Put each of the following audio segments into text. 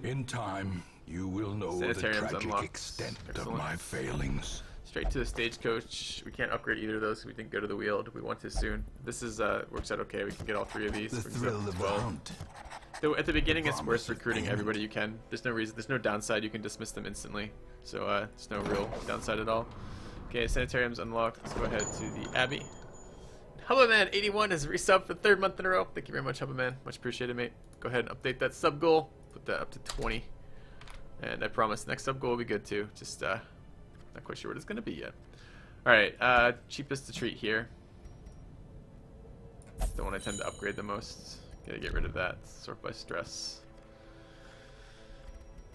In time, you will know the Sanitarium's tragic unlocked. extent Excellent. of my failings. Straight to the stagecoach. We can't upgrade either of those because we didn't go to the wheel. We want to soon. This is works out okay. We can get all 3 of these. The thrill of the hunt. Though at the beginning, it's promise worth of recruiting payment. everybody you can. There's no reason. There's no downside. You can dismiss them instantly. So there's no real downside at all. Okay, sanitarium's unlocked. Let's go ahead to the Abbey. Hubbaman81 has resubbed for the 3rd month in a row. Thank you very much, Hubbaman. Much appreciated, mate. Go ahead and update that sub goal. Put that up to 20. And I promise next sub goal will be good too. Just not quite sure what it's going to be yet. Alright, cheapest to treat here. It's the one I tend to upgrade the most. Gotta get rid of that. Sort by stress.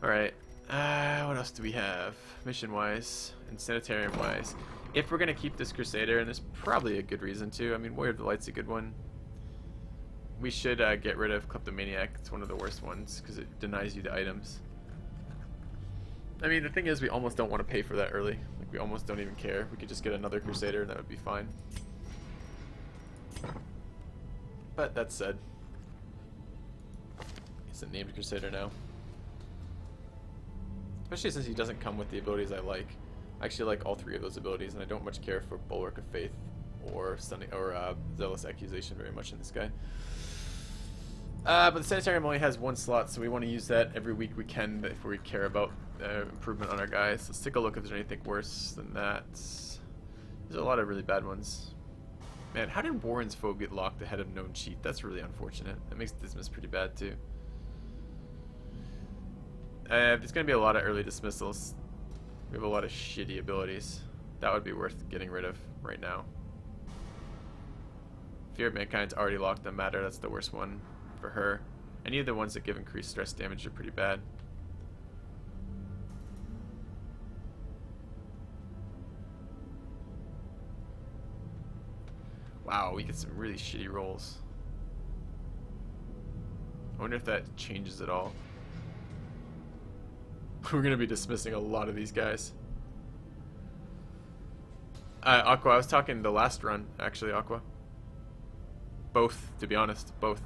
Alright, what else do we have? Mission-wise and sanitarium-wise. If we're gonna keep this Crusader, and there's probably a good reason to, I mean, Warrior of the Light's a good one. We should get rid of Kleptomaniac. It's one of the worst ones, because it denies you the items. I mean, the thing is, we almost don't want to pay for that early. Like, we almost don't even care. We could just get another Crusader, and that would be fine. But that said, he's a named Crusader now. Especially since he doesn't come with the abilities I like. I actually like all 3 of those abilities, and I don't much care for Bulwark of Faith or Stunning or Zealous Accusation very much in this guy. But the Sanitarium only has 1 slot, so we want to use that every week we can if we care about improvement on our guys. Let's take a look if there's anything worse than that. There's a lot of really bad ones. Man, how did Warren's Foe get locked ahead of Known Cheat? That's really unfortunate. That makes Dismiss pretty bad too. There's going to be a lot of early dismissals. We have a lot of shitty abilities. That would be worth getting rid of right now. Fear of Mankind's already locked on Matter. That's the worst one for her. Any of the ones that give increased stress damage are pretty bad. Wow, we get some really shitty rolls. I wonder if that changes at all. We're going to be dismissing a lot of these guys. Aqua, I was talking the last run, actually, Aqua. Both, to be honest, both.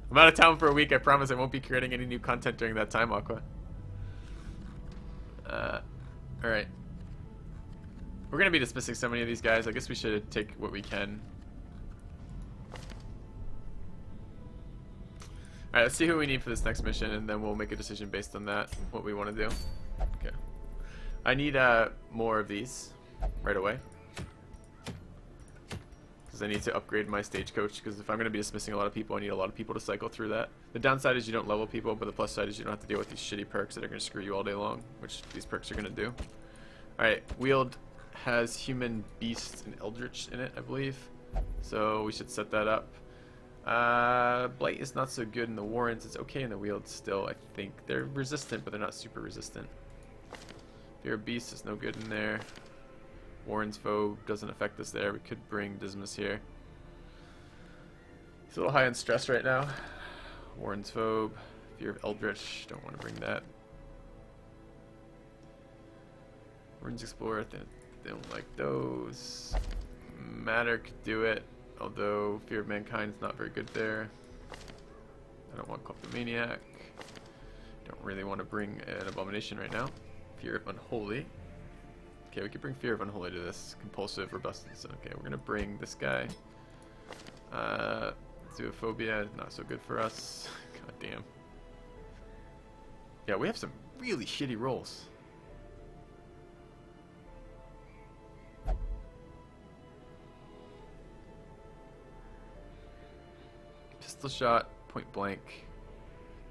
I'm out of town for a week. I promise I won't be creating any new content during that time, Aqua. Alright. We're going to be dismissing so many of these guys. I guess we should take what we can. Alright, let's see who we need for this next mission, and then we'll make a decision based on that, what we want to do. Okay. I need more of these right away. Because I need to upgrade my stagecoach, because if I'm going to be dismissing a lot of people, I need a lot of people to cycle through that. The downside is you don't level people, but the plus side is you don't have to deal with these shitty perks that are going to screw you all day long, which these perks are going to do. Alright, Wield has Human, Beast, and Eldritch in it, I believe. So we should set that up. Blight is not so good in the Warrens. It's okay in the Wield still, I think. They're resistant, but they're not super resistant. Fear of Beast is no good in there. Warren's Foe doesn't affect us there. We could bring Dismas here. He's a little high on stress right now. Warren's Phobe. Fear of Eldritch. Don't want to bring that. Warren's Explorer. They don't like those. Matter could do it. Although Fear of Mankind is not very good there. I don't want Kleptomaniac. Don't really want to bring an Abomination right now. Fear of Unholy. Okay, we could bring Fear of Unholy to this. Compulsive Robustness. Okay, we're going to bring this guy. Zoophobia, not so good for us. God damn. Yeah, we have some really shitty rolls. Pistol Shot, Point Blank,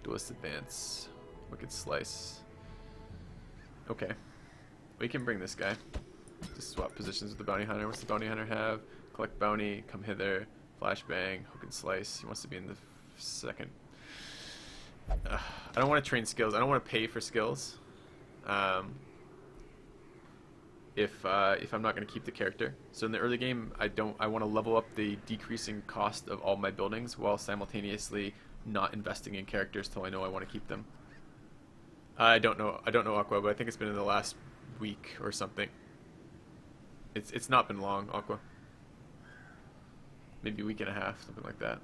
Duelist Advance, Wicked Slice. Okay. We can bring this guy. Just swap positions with the Bounty Hunter. What's the Bounty Hunter have? Collect Bounty, come hither, Flashbang, Hook and Slice. He wants to be in the second. I don't want to train skills. I don't want to pay for skills. If I'm not going to keep the character. So in the early game, I want to level up the decreasing cost of all my buildings while simultaneously not investing in characters till I know I want to keep them. I don't know Aqua, but I think it's been in the last week or something. It's not been long, Aqua. Maybe a week and a half, something like that.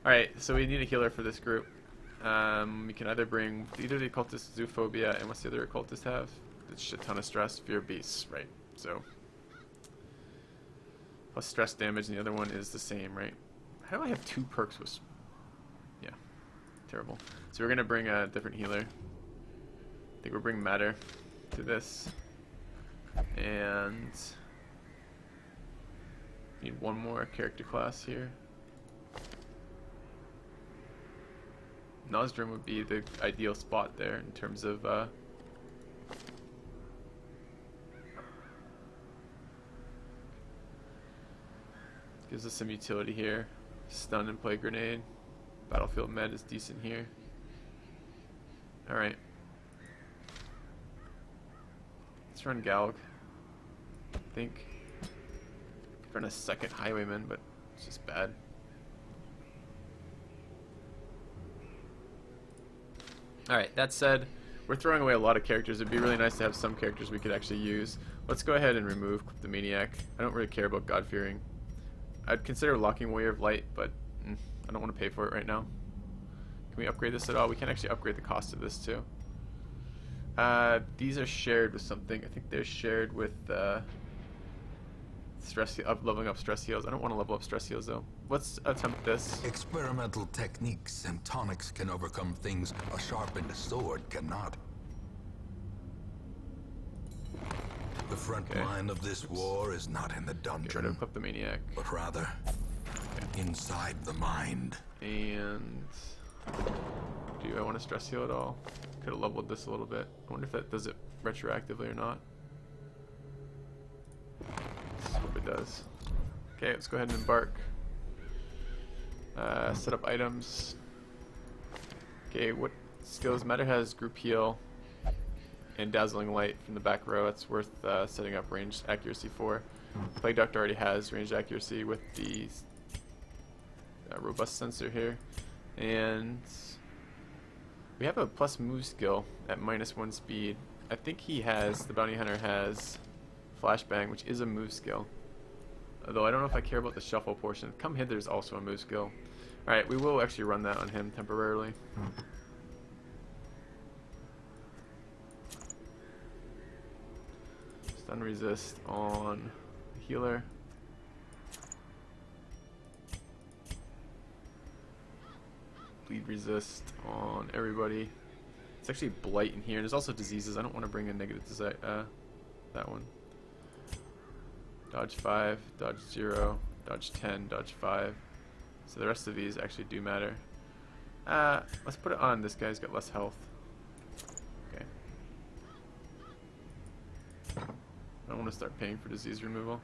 Alright, so we need a healer for this group. We can either bring either the occultist zoophobia, and what's the other occultist have? A shit ton of stress, fear of beasts, right? So plus stress damage, and the other one is the same, right? How do I have 2 perks with? Yeah, terrible. So we're gonna bring a different healer. I think we'll bring matter to this, and need one more character class here. Nozdrim would be the ideal spot there in terms of gives us some utility here. Stun and play grenade. Battlefield med is decent here. Alright. Let's run Galg. I think. Could run a second highwayman, but it's just bad. Alright, that said, we're throwing away a lot of characters. It'd be really nice to have some characters we could actually use. Let's go ahead and remove the Maniac. I don't really care about God-fearing. I'd consider locking Warrior of Light, but I don't want to pay for it right now. Can we upgrade this at all? We can actually upgrade the cost of this too. These are shared with something. I think they're shared with leveling up stress heals. I don't want to level up stress heals though. Let's attempt this. Experimental techniques and tonics can overcome things a sharpened sword cannot. The front line of this war is not in the dungeon. Get rid of equip the Maniac. But rather, inside the mind. And do I want to stress heal at all? Could have leveled this a little bit. I wonder if that does it retroactively or not. Let's hope it does. Okay, let's go ahead and embark. Set up items. Okay, what skills? Matter has group heal and dazzling light from the back row. That's worth setting up ranged accuracy for. Plague Doctor already has ranged accuracy with the robust sensor here, and we have a plus move skill at -1 speed. I think he has, the bounty hunter has flashbang, which is a move skill. Although I don't know if I care about the shuffle portion. Come hither is also a move skill. Alright, we will actually run that on him temporarily. Stun resist on the healer. Bleed resist on everybody. It's actually blight in here. There's also diseases. I don't want to bring a negative that one. Dodge 5, dodge 0, dodge 10, dodge 5. So the rest of these actually do matter. Let's put it on. This guy's got less health. Okay. I don't want to start paying for disease removal.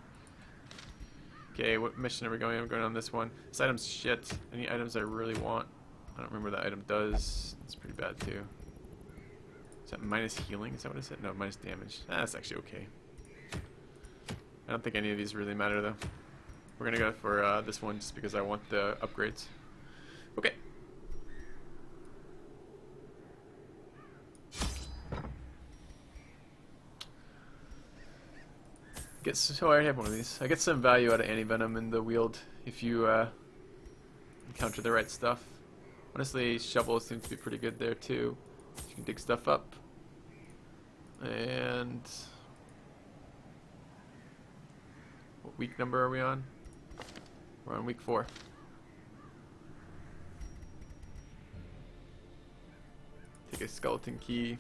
Okay, what mission are we going on? We're going on this one. This item's shit. Any items I really want? I don't remember what that item does. It's pretty bad too. Is that minus healing? Is that what it said? No, minus damage. That's actually okay. I don't think any of these really matter though. We're gonna go for this one just because I want the upgrades. Okay. So I already have one of these. I get some value out of anti-venom in the wield if you encounter the right stuff. Honestly, shovel seems to be pretty good there too. You can dig stuff up. And what week number are we on? We're on week 4. Take a skeleton key.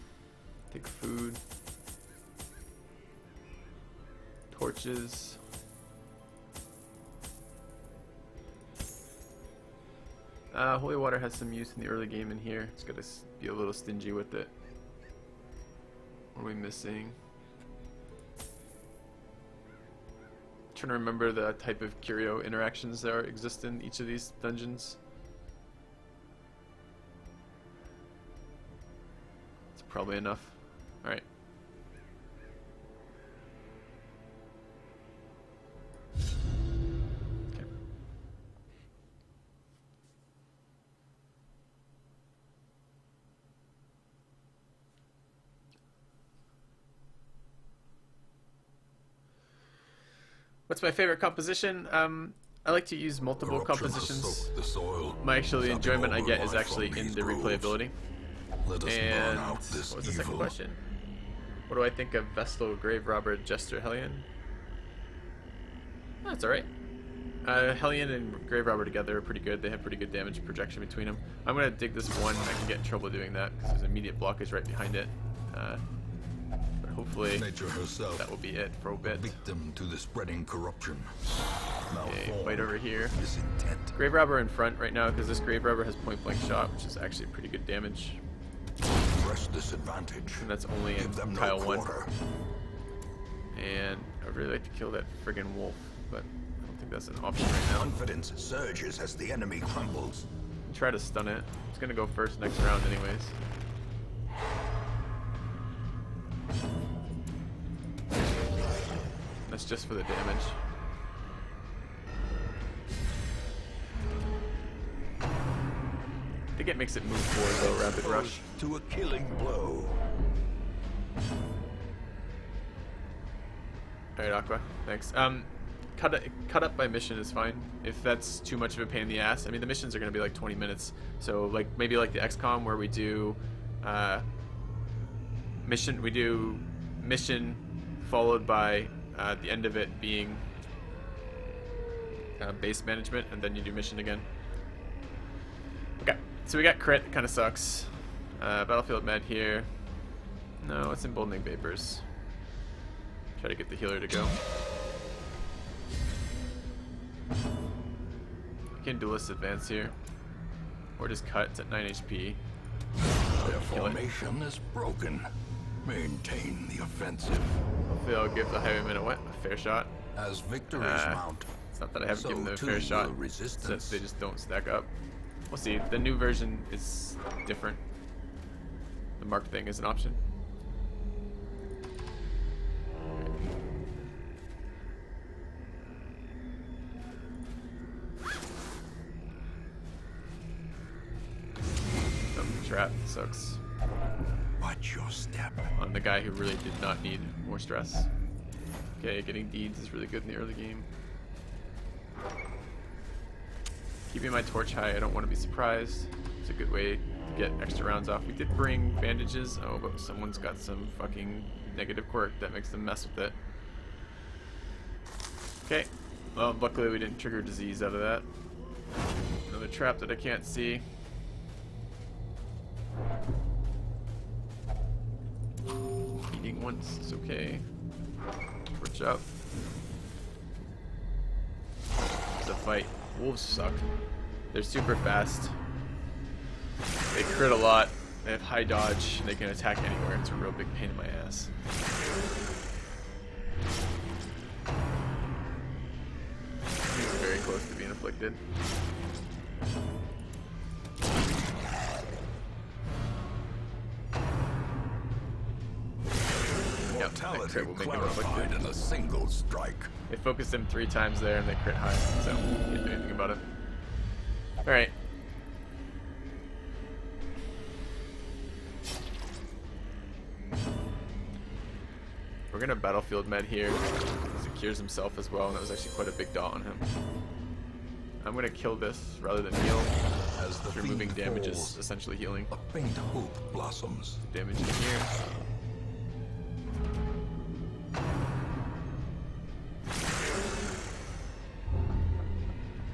Take food. Torches. Holy water has some use in the early game in here. It's got to be a little stingy with it. What are we missing? Trying to remember the type of curio interactions that exist in each of these dungeons. It's probably enough. Alright. Okay. What's my favorite composition? I like to use multiple Corruption has compositions. soaked the soil. My actually Sapping enjoyment I all get the is life actually from in these the groves. replayability. Let us And burn out what this was the second evil. question? What do I think of Vestal, Grave Robber, Jester, Hellion? That's alright. Hellion and Grave Robber together are pretty good. They have pretty good damage projection between them. I'm going to dig this one. I can get in trouble doing that because there's immediate blockage right behind it. But hopefully Nature herself, that will be it for a bit. victim to the spreading corruption. Okay, Malformed, fight over here. misintent. Grave Robber in front right now because this Grave Robber has point blank shot, which is actually pretty good damage. Press disadvantage. And that's only in Give them tile no 1. quarter. And I'd really like to kill that friggin' wolf, but I don't think that's an option right now. Confidence surges as the enemy crumbles. Try to stun it. It's gonna go first next round anyways. That's just for the damage. I think it makes it move forward though, Rapid Rush. To a killing blow. Alright, Aqua. Thanks. Cut up by mission is fine. If that's too much of a pain in the ass. I mean, the missions are going to be like 20 minutes. So, like, maybe like the XCOM where we do mission followed by the end of it being base management, and then you do mission again. Okay, so we got crit. Kind of sucks. Battlefield med here. No, it's emboldening vapors. Try to get the healer to go. We can duelist advance here. Or just cut. It's at 9 HP. Their formation is broken. Maintain the offensive. Hopefully I'll give the Highwaymen a fair shot. As victories mount, It's not that I haven't so given them a too fair shot. will It's that resistance. they just don't stack up. We'll see. The new version is different. The mark thing is an option. Trap sucks Watch your step. on the guy who really did not need more stress. Okay, getting deeds is really good in the early game. Keeping my torch high, I don't want to be surprised. It's a good way to get extra rounds off. We did bring bandages. Oh, but someone's got some fucking negative quirk that makes them mess with it. Okay. Well, luckily we didn't trigger disease out of that. Another trap that I can't see. Eating once, it's okay. Torch up. It's a fight. Wolves suck. They're super fast. They crit a lot. They have high dodge. And they can attack anywhere. It's a real big pain in my ass. He's very close to being afflicted. Yep, that Mortality crit will make him clarified afflicted. in a single strike. They focused him 3 times there and they crit high, so can't do anything about it. Alright. We're gonna battlefield med here. He cures himself as well, and that was actually quite a big dot on him. I'm gonna kill this rather than heal. As the Removing fiend damage is falls, essentially healing. a faint hope blossoms. Damage in here.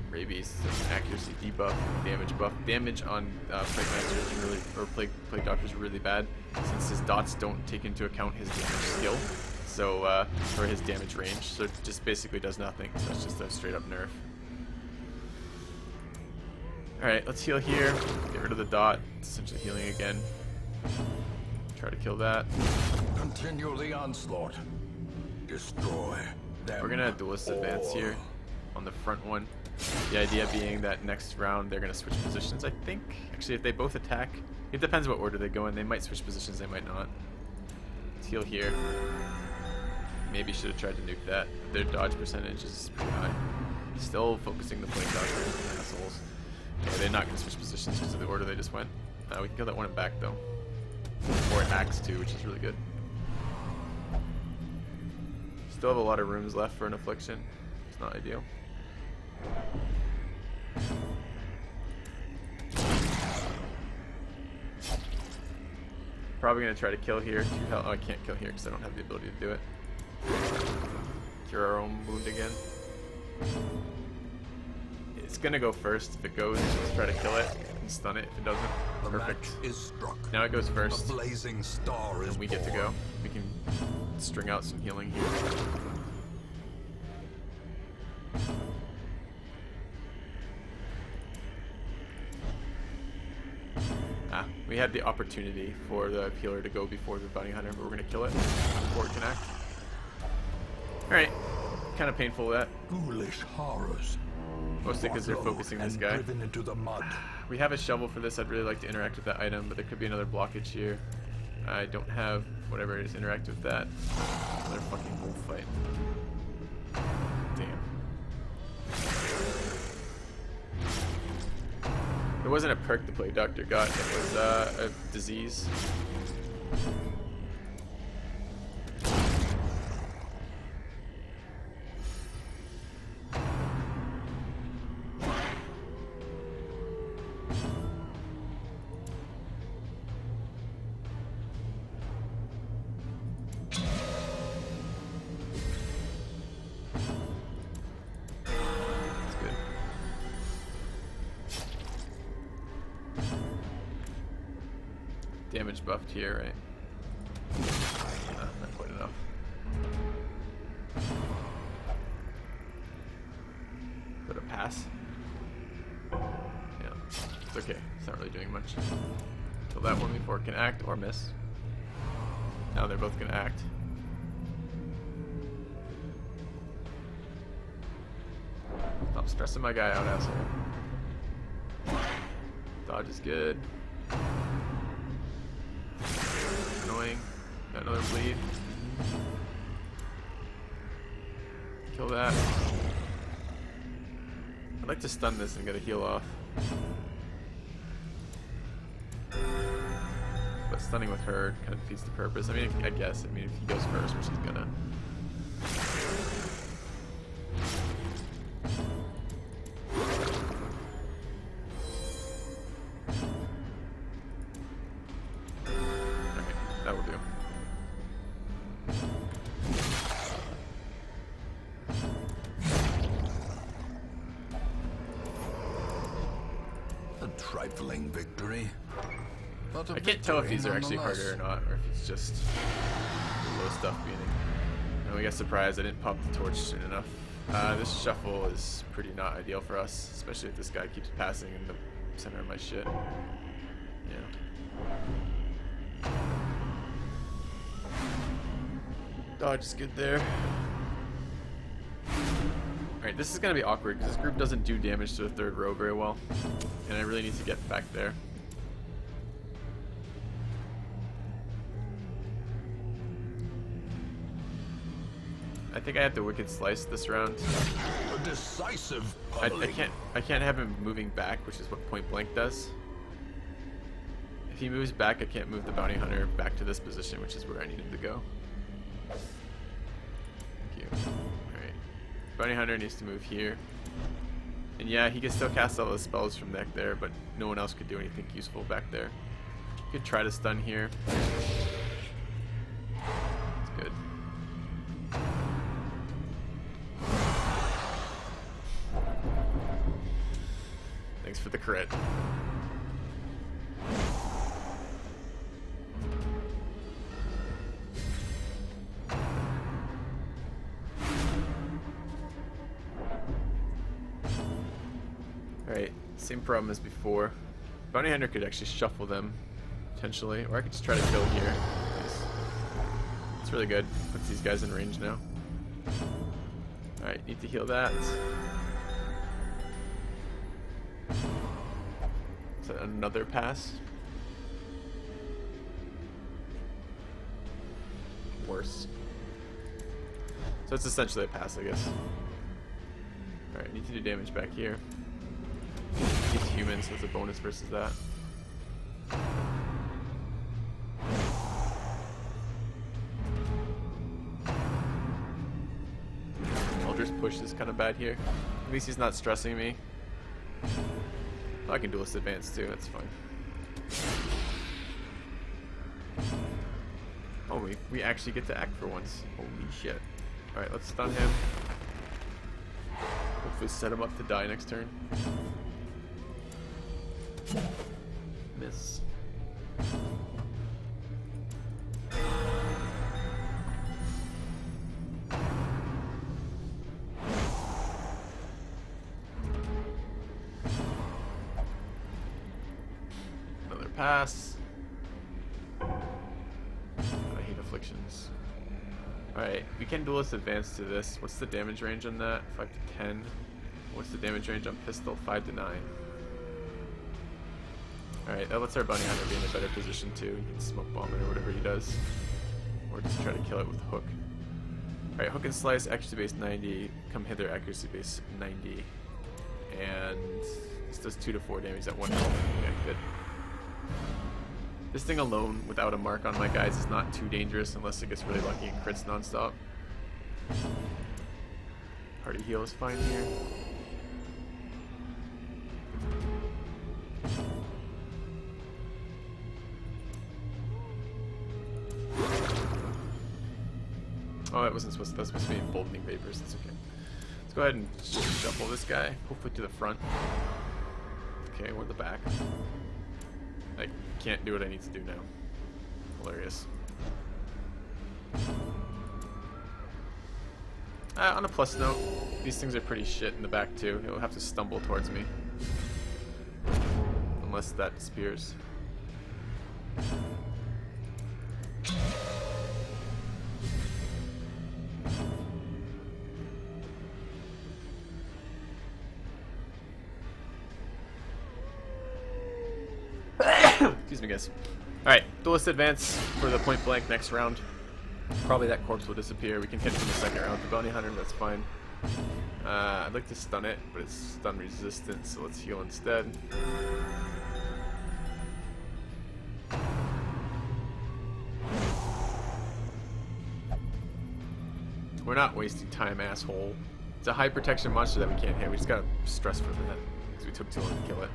Rabies, accuracy debuff, damage buff. Damage on Plague Master is really, or Plague Doctor is really bad, since his dots don't take into account his damage skill, so or his damage range. So it just basically does nothing. So it's just a straight up nerf. All right, let's heal here. Get rid of the dot. It's essentially healing again. Try to kill that. Continue the onslaught. Destroy them. We're gonna duelist advance here on the front one. The idea being that next round they're gonna switch positions, I think. Actually, if they both attack, it depends what order they go in. They might switch positions, they might not. Let's heal here. Maybe should have tried to nuke that. Their dodge percentage is pretty high. Still focusing the Plague Doctor, assholes. Okay, they're not gonna switch positions because of the order they just went. We can kill that one back though. Or axe too, which is really good. Still have a lot of rooms left for an affliction. It's not ideal. Probably gonna try to kill here. Oh, I can't kill here because I don't have the ability to do it. Cure our own wound again. It's gonna go first. If it goes, let's try to kill it and stun it. If it doesn't, perfect. The match is struck. Now it goes first. A blazing star is And we get to go. We can string out some healing here. We had the opportunity for the healer to go before the bounty hunter, but we're gonna kill it before it can act. Alright, kind of painful that. Ghoulish horrors. Mostly because they're focusing this guy. Driven into the mud. We have a shovel for this. I'd really like to interact with that item, but there could be another blockage here. I don't have whatever it is to interact with that. Another fucking wolf fight. Damn. It wasn't a perk to play Dr. Gut, it was a disease. Damage buffed here, right? Not quite enough. But a pass? Yeah, it's okay. It's not really doing much. Kill that one before it can act or miss. Now they're both gonna act. Stop stressing my guy out, asshole. Dodge is good. Annoying. Got another bleed. Kill that. I'd like to stun this and get a heal off. But stunning with her kind of defeats the purpose. I mean, I guess. I mean, if he goes first, which he's gonna. That will do. A trifling victory. But I can't tell if these are actually harder or not, or if it's just the low stuff being. And we got surprised I didn't pop the torch soon enough. This shuffle is pretty not ideal for us, especially if this guy keeps passing in the center of my shit. Yeah. Dodge is good there. Alright, this is going to be awkward because this group doesn't do damage to the third row very well. And I really need to get back there. I think I have to Wicked Slice this round. A decisive I can't have him moving back, which is what Point Blank does. If he moves back, I can't move the Bounty Hunter back to this position, which is where I need him to go. Thank you. Alright. Bounty Hunter needs to move here. And yeah, he can still cast all those spells from back there, but no one else could do anything useful back there. Could try to stun here. It's good. Thanks for the crit. Alright, same problem as before. Bounty Hunter could actually shuffle them, potentially, or I could just try to kill here. Nice. It's really good. Puts these guys in range now. Alright, need to heal that. So another pass. Worse. So it's essentially a pass, I guess. Alright, need to do damage back here. He's human, so it's a bonus versus that. I'll just push this kind of bad here. At least he's not stressing me. Oh, I can duelist advance too, that's fine. Oh, we actually get to act for once. Holy shit. Alright, let's stun him. Hopefully set him up to die next turn. Miss. Another pass. I hate afflictions. Alright, we can duelist advance to this. What's the damage range on that? 5 to 10. What's the damage range on pistol? 5 to 9. Alright, that lets our bounty hunter be in a better position too. He can smoke bomb it or whatever he does. Or just try to kill it with hook. Alright, hook and slice, accuracy base 90. Come hither, accuracy base 90. And this does 2 to 4 damage at 1 health. Yeah, good. This thing alone, without a mark on my guys, is not too dangerous unless it gets really lucky and crits nonstop. Party heal is fine here. Oh, that wasn't supposed to, that's supposed to be emboldening vapors, that's okay. Let's go ahead and shuffle this guy, hopefully to the front. Okay, we're in the back. I can't do what I need to do now. Hilarious. On a plus note, these things are pretty shit in the back too. He'll have to stumble towards me. Unless that disappears. Excuse me, guys. Alright, duelist advance for the point blank next round. Probably that corpse will disappear. We can hit from the second round with the bounty hunter, that's fine. I'd like to stun it, but it's stun resistant, so let's heal instead. We're not wasting time, asshole. It's a high protection monster that we can't hit. We just gotta stress for that because we took too long to kill it.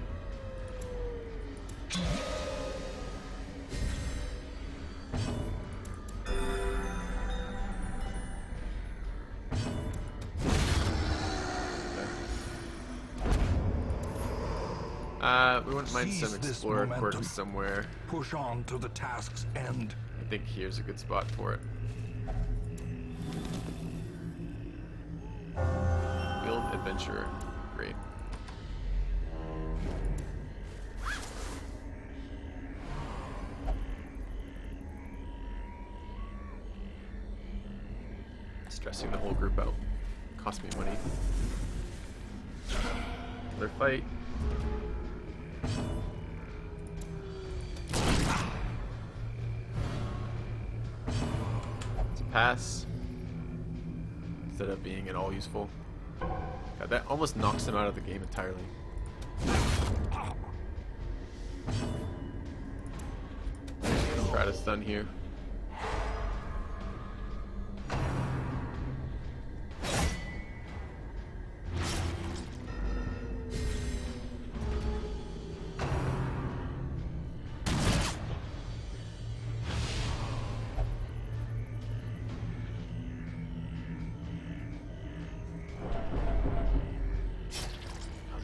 We wouldn't mind some explorer quirks somewhere. Push on to the task's end. I think here's a good spot for it. Build adventurer. Great. Stressing the whole group out. Cost me money. Another fight. It's a pass. Instead of being at all useful. God, that almost knocks him out of the game entirely. Try to stun here.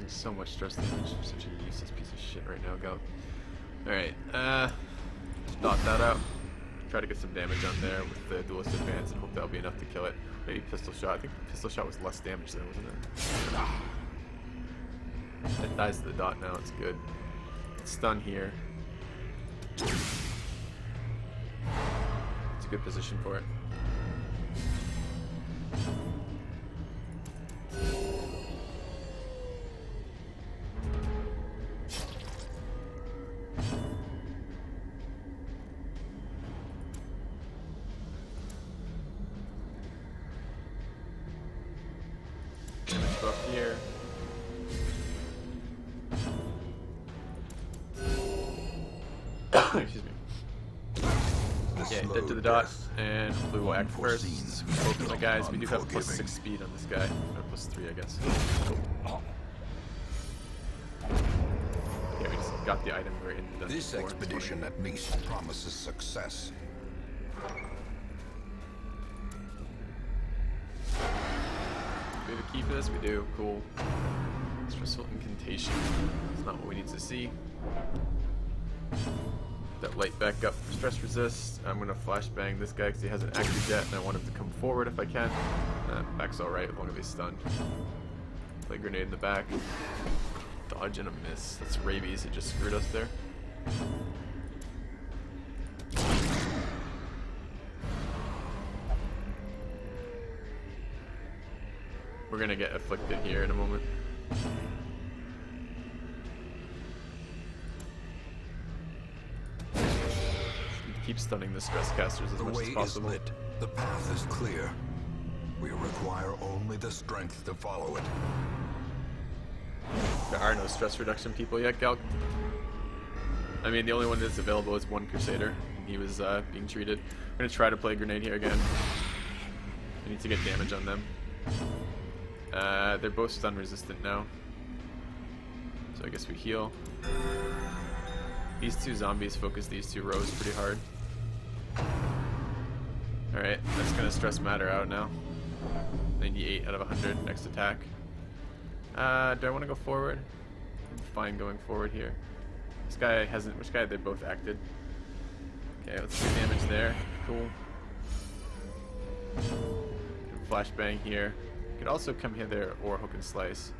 So much stress damage. I'm such a useless piece of shit right now, Goat. Alright, just dot that out. Try to get some damage on there with the duelist advance and hope that'll be enough to kill it. Maybe pistol shot. I think pistol shot was less damage there, wasn't it? It dies to the dot now, it's good. It's stun here. It's a good position for it. Buff here. Excuse me. Yeah, slow dead to the dot, death. and hopefully we'll act first. Unforeseen, Both of the guys, we do have plus unforgiving. 6 speed on this guy, or plus 3 I guess. Okay, we just got the item we're in the dungeon This for. expedition at least promises success. Do we have a key for this? We do. Cool. Stressful incantation. It's not what we need to see. That light back up for stress resist. I'm gonna flashbang this guy because he hasn't acted yet, and I want him to come forward if I can. Back's alright as long as he's stunned. Play grenade in the back. Dodge and a miss. That's rabies. It just screwed us there. We're gonna get afflicted here in a moment. Keep stunning the stress casters as The much way as is possible. lit. The path is clear. We require only the strength to follow it. There are no stress reduction people yet, Gal. I mean, the only one that's available is one Crusader, and he was being treated. I'm gonna try to play grenade here again. We need to get damage on them. They're both stun resistant now, so I guess we heal. These two zombies focus these two rows pretty hard. Alright, that's gonna stress matter out now. 98 out of 100, next attack. Do I want to go forward? I'm fine going forward here. This guy hasn't, which guy? They both acted. Okay, let's do damage there. Cool. Flashbang here. Could also come here there or hook and slice.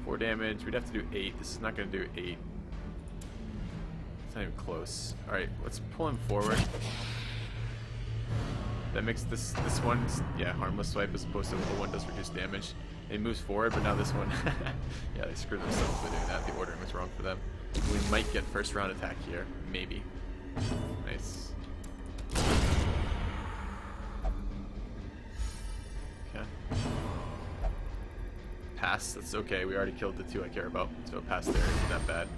4 damage. We'd have to do 8. This is not going to do 8. It's not even close. Alright, let's pull him forward. That makes this one, yeah, harmless swipe as opposed to the one does reduce damage. It moves forward, but now this one, yeah, they screwed themselves by doing that. The ordering was wrong for them. We might get first round attack here. Maybe. Nice. Okay. Pass, that's okay. We already killed the 2 I care about, so a pass there isn't that bad.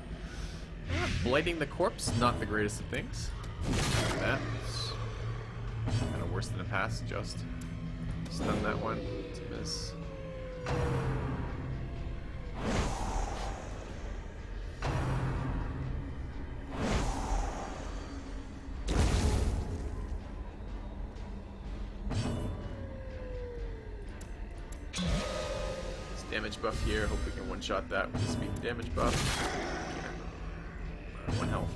Blighting the corpse, not the greatest of things. That. Kind of worse than a pass, just. Stun that one. It's a miss. This damage buff here. Hope we can one-shot that with the speed and damage buff. 1 health.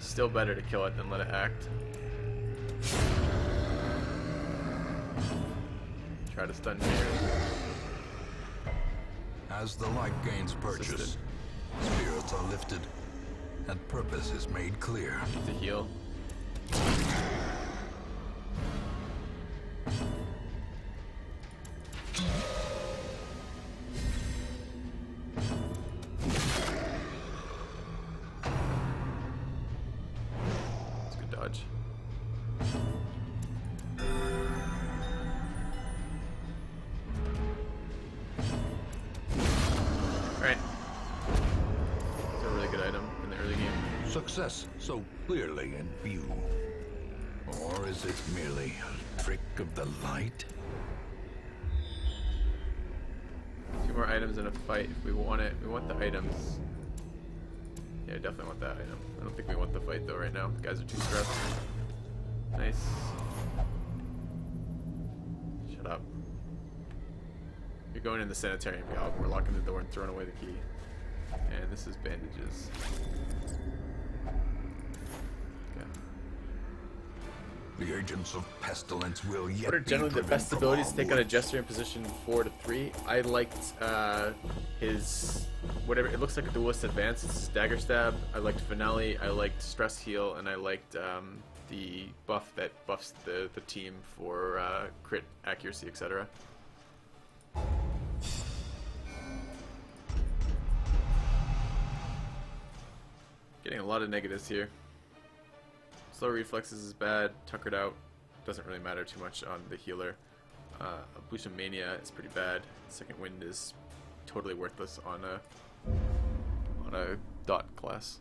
Still better to kill it than let it act. Try to stun here. As the light gains purchase, Assisted. spirits are lifted, and purpose is made clear. Need to heal. It's a good dodge. Alright. It's a really good item in the early game. Success so clearly in view. Or is it merely a trick of the light? 2 more items in a fight if we want it. We want the items. Yeah, I definitely want that item. I don't think we want the fight though right now. The guys are too stressed. Nice. Shut up. You're going in the sanitarium, Gal. We're locking the door and throwing away the key. And this is bandages. Okay. The agents of pestilence will yet What are be generally the driven best from abilities our to take on a woods. Jester in position 4 to 3? I liked his whatever it looks like a duelist advance. It's his dagger stab. I liked finale. I liked stress heal, and I liked the buff that buffs the team for crit accuracy, etc. Getting a lot of negatives here. Slow reflexes is bad. Tuckered out doesn't really matter too much on the healer. Ablution Mania is pretty bad. Second Wind is totally worthless on a dot class.